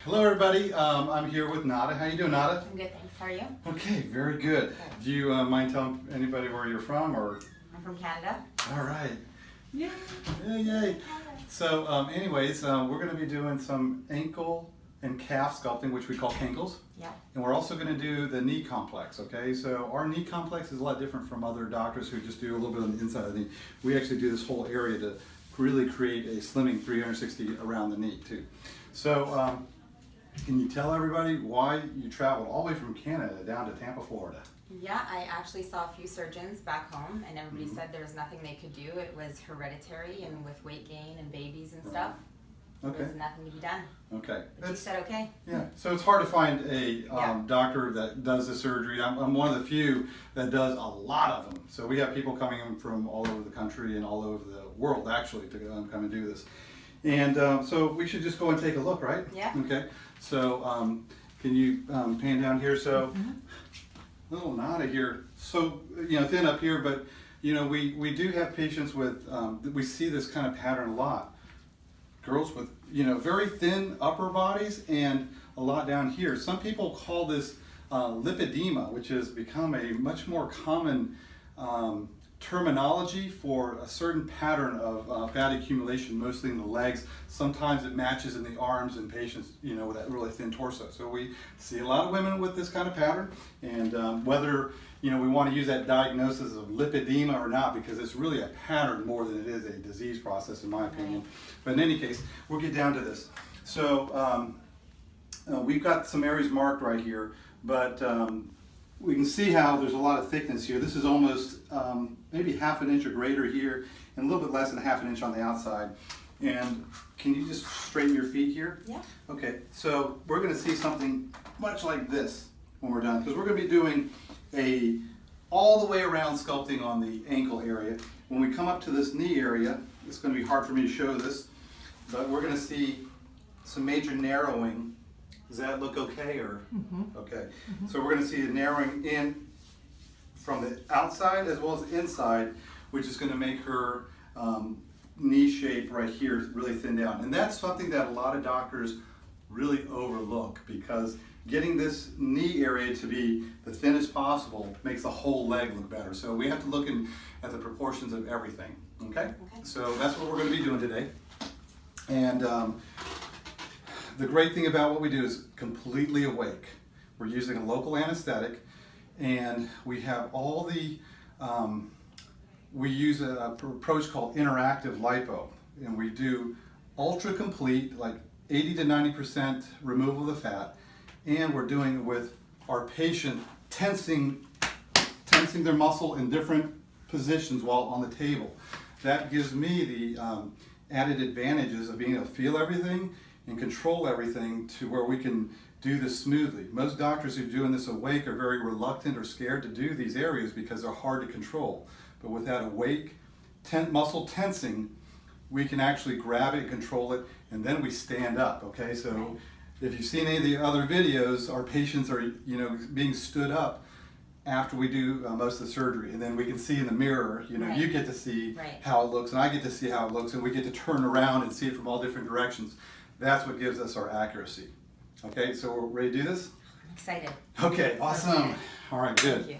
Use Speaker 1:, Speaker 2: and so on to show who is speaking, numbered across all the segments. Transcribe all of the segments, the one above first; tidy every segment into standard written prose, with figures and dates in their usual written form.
Speaker 1: Hello everybody, I'm here with Nada. How you doing, Nada?
Speaker 2: I'm good, thanks. How are you?
Speaker 1: Okay, very good. Do you mind telling anybody where you're from? Or?
Speaker 2: I'm from Canada.
Speaker 1: All right.
Speaker 2: Yay!
Speaker 1: Yay, yay. So anyways, we're going to be doing some ankle and calf sculpting, which we call Cankles.
Speaker 2: Yeah.
Speaker 1: And we're also going to do the knee complex, okay? So our knee complex is a lot different from other doctors who just do a little bit on the inside of the knee. We actually do this whole area to really create a slimming 360 around the knee too. So can you tell everybody why you traveled all the way from Canada down to Tampa, Florida?
Speaker 2: Yeah, I actually saw a few surgeons back home and everybody said there was nothing they could do. It was hereditary and with weight gain and babies and stuff.
Speaker 1: Okay.
Speaker 2: There was nothing to be done.
Speaker 1: Okay.
Speaker 2: But you said okay.
Speaker 1: Yeah, so it's hard to find a doctor that does the surgery. I'm one of the few that does a lot of them. So we have people coming in from all over the country and all over the world actually to come and do this. And so we should just go and take a look, right?
Speaker 2: Yeah.
Speaker 1: Okay. So can you pan down here? So little Nada here. So thin up here, but we do have patients with we see this kind of pattern a lot. Girls with very thin upper bodies and a lot down here. Some people call this lipedema, which has become a much more common terminology for a certain pattern of fat accumulation, mostly in the legs. Sometimes it matches in the arms in patients, with that really thin torso. So we see a lot of women with this kind of pattern, and whether we want to use that diagnosis of lipedema or not, because it's really a pattern more than it is a disease process, in my opinion. But in any case, we'll get down to this. So we've got some areas marked right here, but we can see how there's a lot of thickness here. This is almost maybe half an inch or greater here, and a little bit less than half an inch on the outside. And can you just straighten your feet here?
Speaker 2: Yeah. Okay,
Speaker 1: so we're going to see something much like this when we're done, because we're going to be doing a all the way around sculpting on the ankle area. When we come up to this knee area, it's going to be hard for me to show this, but we're going to see some major narrowing. Does that look okay, or? Okay. So we're going to see a narrowing in from the outside as well as the inside, which is going to make her knee shape right here really thin down. And that's something that a lot of doctors really overlook, because getting this knee area to be the thinnest possible makes the whole leg look better. So we have to look at the proportions of everything, okay? So that's what we're going to be doing today. And the great thing about what we do is completely awake. We're using a local anesthetic, and we have all the, we use an approach called interactive lipo, and we do ultra complete, like 80 to 90% removal of the fat, and we're doing it with our patient tensing their muscle in different positions while on the table. That gives me the added advantages of being able to feel everything and control everything to where we can do this smoothly. Most doctors who are doing this awake are very reluctant or scared to do these areas because they're hard to control. But with that awake muscle tensing, we can actually grab it and control it, and then we stand up, okay? So if you've seen any of the other videos, our patients are being stood up after we do most of the surgery, and then we can see in the mirror, you get to see how it looks, and I get to see how it looks, and we get to turn around and see it from all different directions. That's what gives us our accuracy. Okay, so we're ready to do this?
Speaker 2: I'm excited.
Speaker 1: Okay, awesome. All right, good.
Speaker 2: Thank you.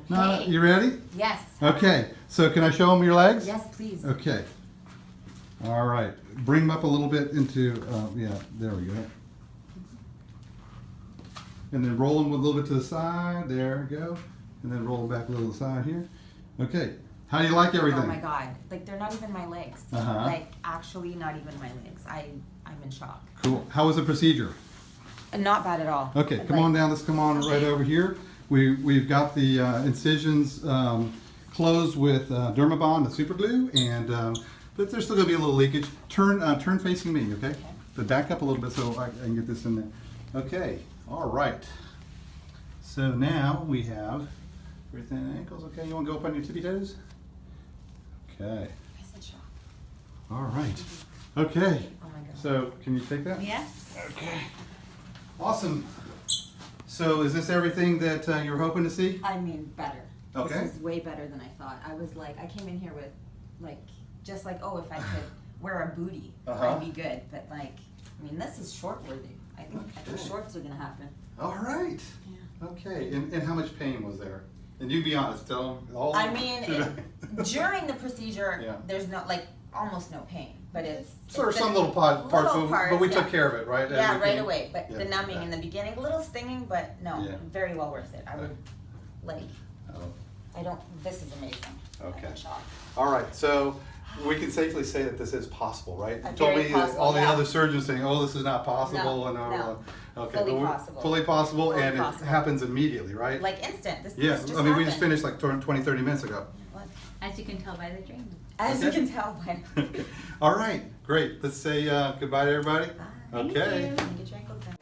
Speaker 1: Nada, you ready?
Speaker 2: Yes.
Speaker 1: Okay, so can I show them your legs?
Speaker 2: Yes, please.
Speaker 1: Okay. All right, bring them up a little bit into, yeah, there we go. And then roll them a little bit to the side, there we go. And then roll them back a little to the side here. Okay, how do you like everything?
Speaker 2: Oh my God, like they're not even my legs. Like actually not even my legs. I'm in shock.
Speaker 1: Cool, how was the procedure?
Speaker 2: Not bad at all.
Speaker 1: Okay, come on down, let's come on right over here. We've got the incisions closed with Dermabond, the super glue, and but there's still gonna be a little leakage. Turn facing me, okay? But back up a little bit so I can get this in there. Okay, all right. So now we have very thin ankles. Okay, you wanna go up on your tippy toes? Okay.
Speaker 2: I'm in shock.
Speaker 1: All right. Okay.
Speaker 2: Oh my God.
Speaker 1: So can you take that?
Speaker 2: Yeah.
Speaker 1: Okay. Awesome. So is this everything that you were hoping to see?
Speaker 2: I mean, better.
Speaker 1: Okay.
Speaker 2: This is way better than I thought. I was like, I came in here with like just like, oh, if I could wear a booty,
Speaker 1: Uh-huh.
Speaker 2: I'd be good. But like, I mean, this is short worthy. I think shorts are gonna happen.
Speaker 1: All right.
Speaker 2: Yeah.
Speaker 1: Okay, and how much pain was there? And you be honest, tell them all.
Speaker 2: I mean, during the procedure,
Speaker 1: Yeah.
Speaker 2: there's no, like, almost no pain, but it's.
Speaker 1: So there's
Speaker 2: it's
Speaker 1: some
Speaker 2: the
Speaker 1: little parts, but we
Speaker 2: yeah.
Speaker 1: took care of it, right?
Speaker 2: Yeah, right
Speaker 1: Everything?
Speaker 2: away, but the
Speaker 1: Yeah.
Speaker 2: numbing in the beginning, a little stinging, but no,
Speaker 1: Yeah.
Speaker 2: very well worth it. I would, like,
Speaker 1: Oh,
Speaker 2: I don't, this is amazing.
Speaker 1: Okay.
Speaker 2: I'm shocked.
Speaker 1: all right, so we can safely say that this is possible, right? You told
Speaker 2: Very
Speaker 1: me
Speaker 2: possible,
Speaker 1: all the
Speaker 2: yeah.
Speaker 1: other surgeons saying, oh, this is not possible,
Speaker 2: No,
Speaker 1: and
Speaker 2: no.
Speaker 1: okay,
Speaker 2: Fully
Speaker 1: but we-
Speaker 2: possible.
Speaker 1: fully possible,
Speaker 2: Fully
Speaker 1: and
Speaker 2: possible.
Speaker 1: it happens immediately, right?
Speaker 2: Like instant, this
Speaker 1: Yeah,
Speaker 2: just
Speaker 1: I mean, we just
Speaker 2: happened.
Speaker 1: finished like 20, 30 minutes ago.
Speaker 2: What?
Speaker 3: As you can tell by the dream.
Speaker 2: As
Speaker 1: Okay.
Speaker 2: you can tell by.
Speaker 1: All right, great. Let's say goodbye to everybody.
Speaker 2: Bye.
Speaker 3: Thank
Speaker 1: Okay.
Speaker 3: you.
Speaker 2: Get your ankles done.